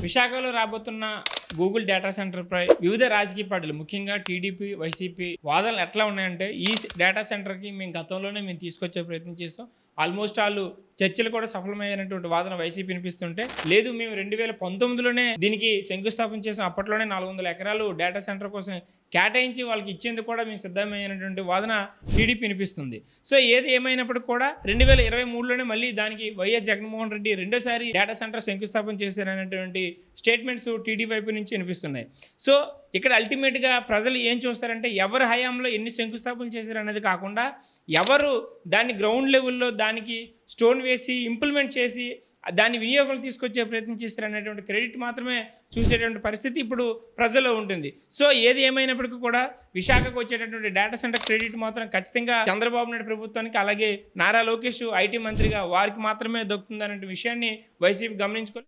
విశాఖలో రాబోతున్న Google data సెంటర్పై వివిధ రాజకీయ పార్టీలు ముఖ్యంగా టీడీపీ, వైసీపీ వాదనలు ఎట్లా ఉన్నాయంటే ఈ డేటా సెంటర్కి మేము గతంలోనే తీసుకొచ్చే ప్రయత్నం చేసాం. ఆల్మోస్ట్ వాళ్ళు చర్చలు కూడా సఫలమైనటువంటి వాదన వైసీపీ వినిపిస్తుంటే, లేదు మేము 2019లోనే దీనికి శంకుస్థాపన చేసాం, అప్పట్లోనే 400 ఎకరాలు డేటా సెంటర్ కోసం కేటాయించి వాళ్ళకి ఇచ్చేందుకు కూడా మేము సిద్ధమైనటువంటి వాదన టీడీపీ వినిపిస్తుంది. సో ఏది ఏమైనప్పటికీ కూడా 2023లోనే మళ్ళీ దానికి వైఎస్ జగన్మోహన్ రెడ్డి రెండోసారి డేటా సెంటర్ శంకుస్థాపన చేశారనేటువంటి స్టేట్మెంట్స్ టీడీ వైపు నుంచి వినిపిస్తున్నాయి. సో ఇక్కడ అల్టిమేట్గా ప్రజలు ఏం చూస్తారంటే ఎవరి హయాంలో ఎన్ని శంకుస్థాపన చేశారు అనేది కాకుండా ఎవరు దాన్ని గ్రౌండ్ లెవెల్లో దానికి స్టోన్ వేసి ఇంప్లిమెంట్ చేసి దాన్ని వినియోగం తీసుకొచ్చే ప్రయత్నం చేస్తారు అనేటువంటి క్రెడిట్ మాత్రమే చూసేటువంటి పరిస్థితి ఇప్పుడు ప్రజల్లో ఉంటుంది. సో ఏది ఏమైనప్పటికీ కూడా విశాఖకు వచ్చేటటువంటి డేటా సెంటర్ క్రెడిట్ మాత్రం ఖచ్చితంగా చంద్రబాబు నాయుడు ప్రభుత్వానికి, అలాగే నారా లోకేష్ ఐటీ మంత్రిగా వారికి మాత్రమే దక్కుతుంది అనే విషయాన్ని వైసీపీ గమనించుకొని